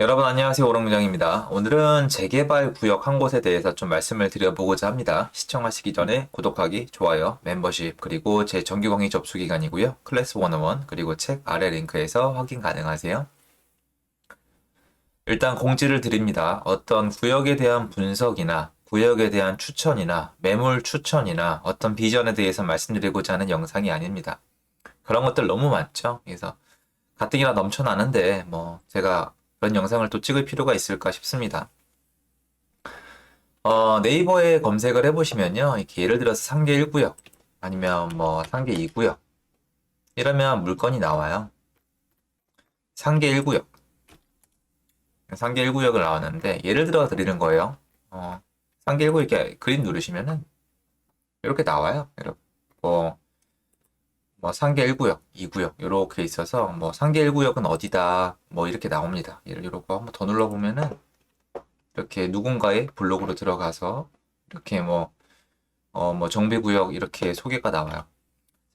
여러분 안녕하세요. 오롱부장입니다. 오늘은 재개발 구역 한 곳에 대해서 좀 말씀을 드려보고자 합니다. 시청하시기 전에 구독하기, 좋아요, 멤버십, 그리고 제 정기 강의 접수 기간이고요. 클래스 101, 그리고 책 아래 링크에서 확인 가능하세요. 일단 공지를 드립니다. 어떤 구역에 대한 분석이나 구역에 대한 추천이나 매물 추천이나 어떤 비전에 대해서 말씀드리고자 하는 영상이 아닙니다. 그런 것들 너무 많죠. 그래서 가뜩이나 넘쳐나는데 제가 그런 영상을 또 찍을 필요가 있을까 싶습니다. 네이버에 검색을 해보시면요. 이렇게 예를 들어서 상계 1구역 아니면 상계 2구역 이러면 물건이 나와요. 상계 1구역 상계 1구역을 나왔는데 예를 들어 드리는 거예요. 상계 1구역 이렇게 그림 누르시면은 이렇게 나와요. 이렇게 상계 1구역, 2구역 이렇게 있어서 상계 1구역은 어디다 이렇게 나옵니다. 예를 들어 한번 더 눌러보면은 이렇게 누군가의 블로그로 들어가서 이렇게 정비구역 이렇게 소개가 나와요.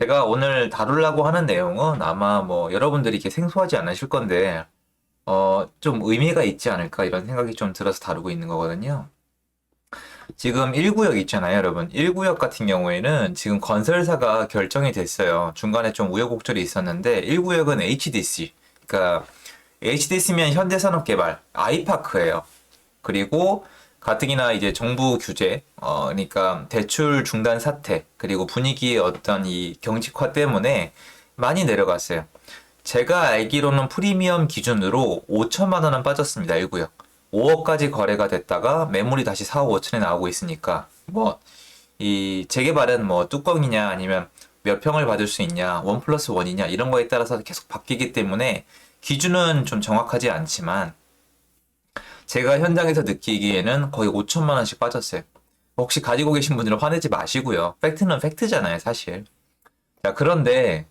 제가 오늘 다루려고 하는 내용은 아마 여러분들이 이렇게 생소하지 않으실 건데, 좀 의미가 있지 않을까 이런 생각이 좀 들어서 다루고 있는 거거든요. 지금 1구역 있잖아요, 여러분. 1구역 같은 경우에는 지금 건설사가 결정이 됐어요. 중간에 좀 우여곡절이 있었는데, 1구역은 HDC. 그러니까, HDC면 현대산업개발, 아이파크예요. 그리고 가뜩이나 이제 정부 규제, 그러니까 대출 중단 사태, 그리고 분위기의 어떤 이 경직화 때문에 많이 내려갔어요. 제가 알기로는 프리미엄 기준으로 5천만 원은 빠졌습니다. 1구역. 5억까지 거래가 됐다가 매물이 다시 4억 5천에 나오고 있으니까 이 재개발은 뚜껑이냐 아니면 몇 평을 받을 수 있냐, 원 플러스 원이냐 이런 거에 따라서 계속 바뀌기 때문에 기준은 좀 정확하지 않지만 제가 현장에서 느끼기에는 거의 5천만 원씩 빠졌어요. 혹시 가지고 계신 분들은 화내지 마시고요. 팩트는 팩트잖아요, 사실. 자, 그런데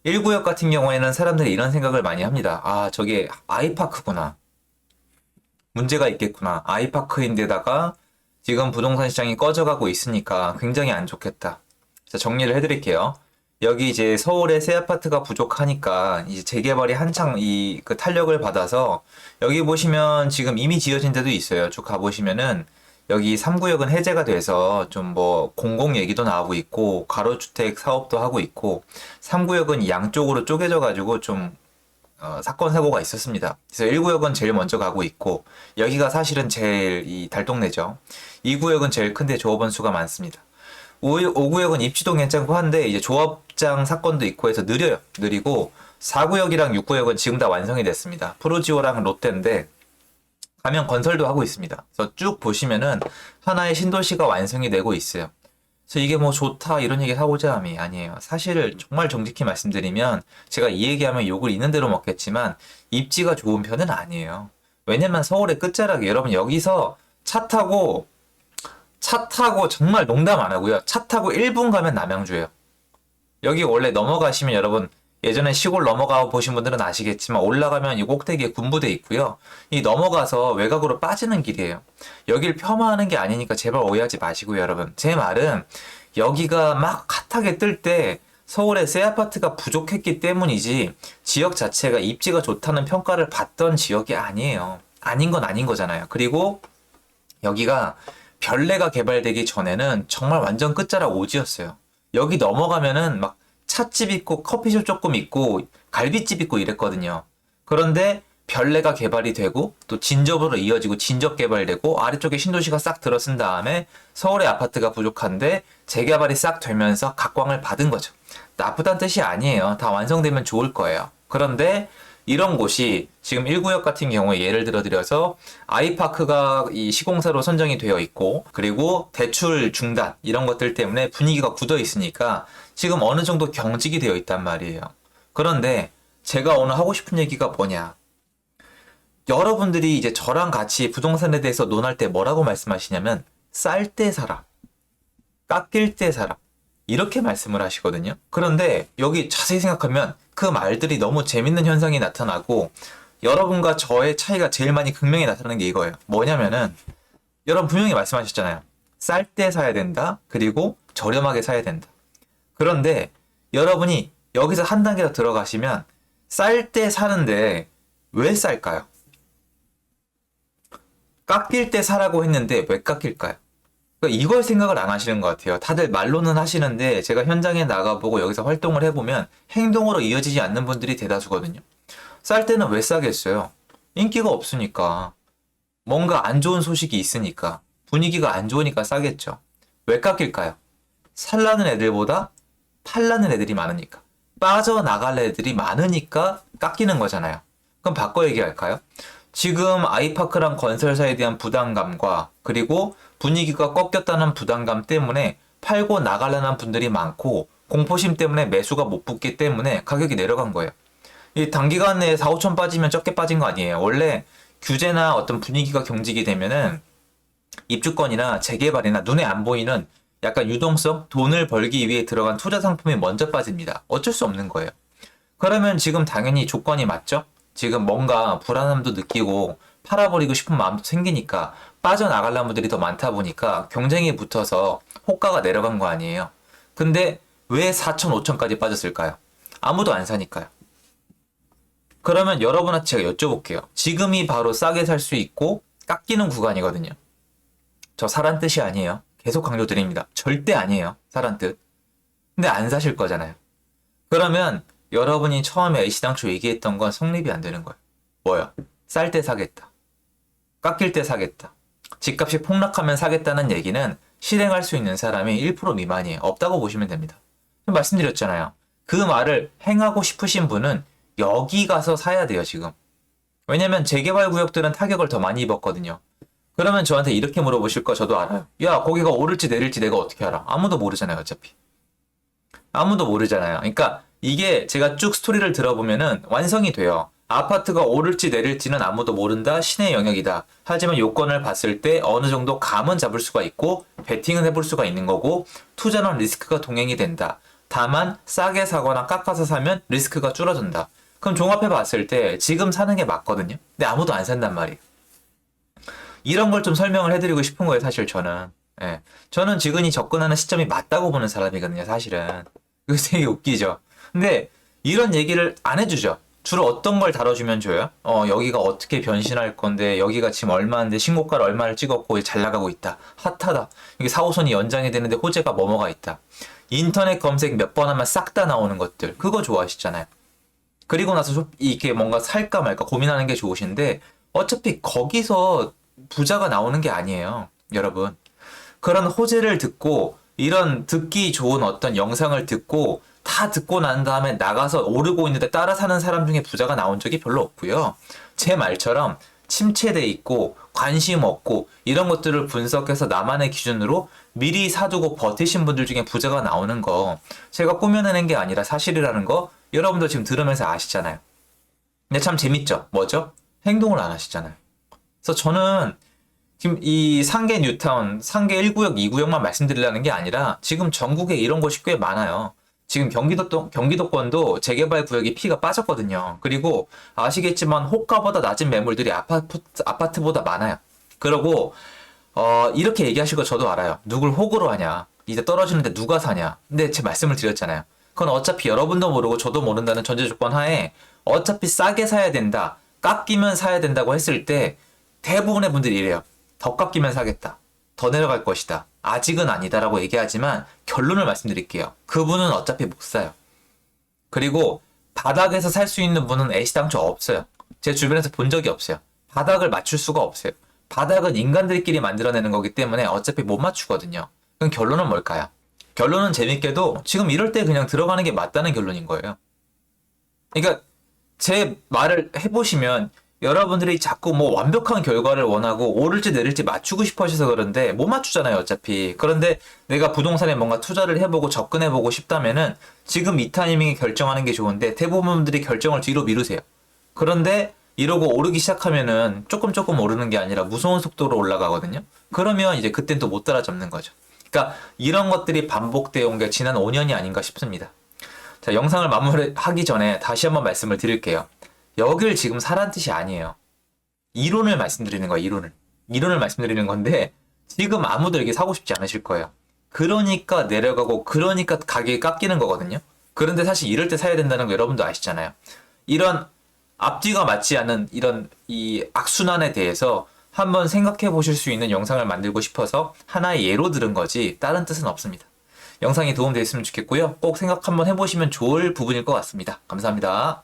1구역 같은 경우에는 사람들이 이런 생각을 많이 합니다. 아, 저게 아이파크구나. 문제가 있겠구나. 아이파크인데다가 지금 부동산 시장이 꺼져가고 있으니까 굉장히 안 좋겠다. 자, 정리를 해드릴게요. 여기 이제 서울에 새 아파트가 부족하니까 이제 재개발이 한창 그 탄력을 받아서 여기 보시면 지금 이미 지어진 데도 있어요. 쭉 가보시면은 여기 3구역은 해제가 돼서 좀 공공 얘기도 나오고 있고 가로주택 사업도 하고 있고 3구역은 양쪽으로 쪼개져 가지고 좀 사건 사고가 있었습니다. 그래서 1구역은 제일 먼저 가고 있고 여기가 사실은 제일 이 달동네죠. 2구역은 제일 큰데 조합원 수가 많습니다. 5구역은 입지도 괜찮고 한데 이제 조합장 사건도 있고 해서 느려요. 느리고 4구역이랑 6구역은 지금 다 완성이 됐습니다. 프로지오랑 롯데인데 가면 건설도 하고 있습니다. 그래서 쭉 보시면은 하나의 신도시가 완성이 되고 있어요. 그래서 이게 좋다 이런 얘기 하고자 함이 아니에요. 사실 정말 정직히 말씀드리면 제가 이 얘기하면 욕을 있는 대로 먹겠지만 입지가 좋은 편은 아니에요. 왜냐면 서울의 끝자락에 여러분 여기서 차 타고 정말 농담 안 하고요. 차 타고 1분 가면 남양주예요. 여기 원래 넘어가시면 여러분 예전에 시골 넘어가 보신 분들은 아시겠지만 올라가면 이 꼭대기에 군부대 있고요. 이 넘어가서 외곽으로 빠지는 길이에요. 여길 폄하하는 게 아니니까 제발 오해하지 마시고요, 여러분. 제 말은 여기가 막 핫하게 뜰 때 서울에 새 아파트가 부족했기 때문이지 지역 자체가 입지가 좋다는 평가를 받던 지역이 아니에요. 아닌 건 아닌 거잖아요. 그리고 여기가 별내가 개발되기 전에는 정말 완전 끝자락 오지였어요. 여기 넘어가면은 막 찻집 있고 커피숍 조금 있고 갈비집 있고 이랬거든요. 그런데 별내가 개발이 되고 또 진접으로 이어지고 진접 개발되고 아래쪽에 신도시가 싹 들어선 다음에 서울의 아파트가 부족한데 재개발이 싹 되면서 각광을 받은 거죠. 나쁘다는 뜻이 아니에요. 다 완성되면 좋을 거예요. 그런데 이런 곳이 지금 1구역 같은 경우에 예를 들어 드려서 아이파크가 이 시공사로 선정이 되어 있고 그리고 대출 중단 이런 것들 때문에 분위기가 굳어 있으니까 지금 어느 정도 경직이 되어 있단 말이에요. 그런데 제가 오늘 하고 싶은 얘기가 뭐냐. 여러분들이 이제 저랑 같이 부동산에 대해서 논할 때 뭐라고 말씀하시냐면 쌀 때 사라. 깎일 때 사라. 이렇게 말씀을 하시거든요. 그런데 여기 자세히 생각하면 그 말들이 너무 재밌는 현상이 나타나고 여러분과 저의 차이가 제일 많이 극명히 나타나는 게 이거예요. 뭐냐면은 여러분 분명히 말씀하셨잖아요. 쌀 때 사야 된다. 그리고 저렴하게 사야 된다. 그런데 여러분이 여기서 한 단계 더 들어가시면 쌀 때 사는데 왜 쌀까요? 깎일 때 사라고 했는데 왜 깎일까요? 그러니까 이걸 생각을 안 하시는 것 같아요. 다들 말로는 하시는데 제가 현장에 나가보고 여기서 활동을 해보면 행동으로 이어지지 않는 분들이 대다수거든요. 쌀 때는 왜 싸겠어요? 인기가 없으니까. 뭔가 안 좋은 소식이 있으니까. 분위기가 안 좋으니까 싸겠죠. 왜 깎일까요? 살라는 애들보다 팔라는 애들이 많으니까. 빠져나갈 애들이 많으니까 깎이는 거잖아요. 그럼 바꿔 얘기할까요? 지금 아이파크랑 건설사에 대한 부담감과 그리고 분위기가 꺾였다는 부담감 때문에 팔고 나가려는 분들이 많고 공포심 때문에 매수가 못 붙기 때문에 가격이 내려간 거예요. 이 단기간 내에 4, 5천 빠지면 적게 빠진 거 아니에요. 원래 규제나 어떤 분위기가 경직이 되면은 입주권이나 재개발이나 눈에 안 보이는 약간 유동성, 돈을 벌기 위해 들어간 투자 상품이 먼저 빠집니다. 어쩔 수 없는 거예요. 그러면 지금 당연히 조건이 맞죠? 지금 뭔가 불안함도 느끼고 팔아버리고 싶은 마음도 생기니까 빠져나가려는 분들이 더 많다 보니까 경쟁이 붙어서 호가가 내려간 거 아니에요. 근데 왜 4천, 5천까지 빠졌을까요? 아무도 안 사니까요. 그러면 여러분한테 제가 여쭤볼게요. 지금이 바로 싸게 살 수 있고 깎이는 구간이거든요. 저 사란 뜻이 아니에요. 계속 강조드립니다. 절대 아니에요. 사란 뜻. 근데 안 사실 거잖아요. 그러면 여러분이 처음에 애시당초 얘기했던 건 성립이 안 되는 거예요. 뭐요? 쌀 때 사겠다. 깎일 때 사겠다. 집값이 폭락하면 사겠다는 얘기는 실행할 수 있는 사람이 1% 미만이에요. 없다고 보시면 됩니다. 말씀드렸잖아요. 그 말을 행하고 싶으신 분은 여기 가서 사야 돼요, 지금. 왜냐면 재개발 구역들은 타격을 더 많이 입었거든요. 그러면 저한테 이렇게 물어보실 거 저도 알아요. 야, 거기가 오를지 내릴지 내가 어떻게 알아? 아무도 모르잖아요, 어차피. 아무도 모르잖아요. 그러니까 이게 제가 쭉 스토리를 들어보면은 완성이 돼요. 아파트가 오를지 내릴지는 아무도 모른다. 신의 영역이다. 하지만 요건을 봤을 때 어느 정도 감은 잡을 수가 있고 베팅은 해볼 수가 있는 거고 투자는 리스크가 동행이 된다. 다만 싸게 사거나 깎아서 사면 리스크가 줄어든다. 그럼 종합해 봤을 때 지금 사는 게 맞거든요. 근데 아무도 안 산단 말이에요. 이런 걸 좀 설명을 해드리고 싶은 거예요, 사실 저는. 예. 저는 지금이 접근하는 시점이 맞다고 보는 사람이거든요, 사실은. 이거 되게 웃기죠. 근데 이런 얘기를 안 해주죠. 주로 어떤 걸 다뤄주면 줘요? 여기가 어떻게 변신할 건데, 여기가 지금 얼마인데, 신고가를 얼마를 찍었고, 잘 나가고 있다. 핫하다. 이게 4호선이 연장이 되는데 호재가 뭐뭐가 있다. 인터넷 검색 몇 번 하면 싹 다 나오는 것들. 그거 좋아하시잖아요. 그리고 나서 이게 뭔가 살까 말까 고민하는 게 좋으신데, 어차피 거기서 부자가 나오는 게 아니에요. 여러분. 그런 호재를 듣고 이런 듣기 좋은 어떤 영상을 듣고 다 듣고 난 다음에 나가서 오르고 있는데 따라 사는 사람 중에 부자가 나온 적이 별로 없고요. 제 말처럼 침체돼 있고 관심 없고 이런 것들을 분석해서 나만의 기준으로 미리 사두고 버티신 분들 중에 부자가 나오는 거 제가 꾸며내는 게 아니라 사실이라는 거 여러분도 지금 들으면서 아시잖아요. 근데 참 재밌죠? 뭐죠? 행동을 안 하시잖아요. 그래서 저는 지금 이 상계 뉴타운, 상계 1구역, 2구역만 말씀드리려는 게 아니라 지금 전국에 이런 곳이 꽤 많아요. 지금 경기도권도 재개발 구역이 피가 빠졌거든요. 그리고 아시겠지만 호가보다 낮은 매물들이 아파트보다 많아요. 그리고 이렇게 얘기하실 거 저도 알아요. 누굴 호구로 하냐. 이제 떨어지는데 누가 사냐. 근데 제 말씀을 드렸잖아요. 그건 어차피 여러분도 모르고 저도 모른다는 전제 조건 하에 어차피 싸게 사야 된다. 깎이면 사야 된다고 했을 때 대부분의 분들이 이래요. 더 깎이면 사겠다. 더 내려갈 것이다. 아직은 아니다라고 얘기하지만 결론을 말씀드릴게요. 그분은 어차피 못 사요. 그리고 바닥에서 살 수 있는 분은 애시당초 없어요. 제 주변에서 본 적이 없어요. 바닥을 맞출 수가 없어요. 바닥은 인간들끼리 만들어내는 거기 때문에 어차피 못 맞추거든요. 그럼 결론은 뭘까요? 결론은 재밌게도 지금 이럴 때 그냥 들어가는 게 맞다는 결론인 거예요. 그러니까 제 말을 해보시면 여러분들이 자꾸 뭐 완벽한 결과를 원하고 오를지 내릴지 맞추고 싶어 하셔서 그런데 못 맞추잖아요, 어차피. 그런데 내가 부동산에 뭔가 투자를 해보고 접근해보고 싶다면은 지금 이 타이밍에 결정하는 게 좋은데 대부분 분들이 결정을 뒤로 미루세요. 그런데 이러고 오르기 시작하면은 조금 오르는 게 아니라 무서운 속도로 올라가거든요. 그러면 이제 그땐 또 못 따라잡는 거죠. 그러니까 이런 것들이 반복되어 온 게 지난 5년이 아닌가 싶습니다. 자, 영상을 마무리하기 전에 다시 한번 말씀을 드릴게요. 여길 지금 사란 뜻이 아니에요. 이론을 말씀드리는 거예요, 이론을. 이론을 말씀드리는 건데, 지금 아무도 여기 사고 싶지 않으실 거예요. 그러니까 내려가고, 그러니까 가격이 깎이는 거거든요. 그런데 사실 이럴 때 사야 된다는 거 여러분도 아시잖아요. 이런 앞뒤가 맞지 않은 이런 이 악순환에 대해서 한번 생각해 보실 수 있는 영상을 만들고 싶어서 하나의 예로 들은 거지 다른 뜻은 없습니다. 영상이 도움됐으면 좋겠고요. 꼭 생각 한번 해보시면 좋을 부분일 것 같습니다. 감사합니다.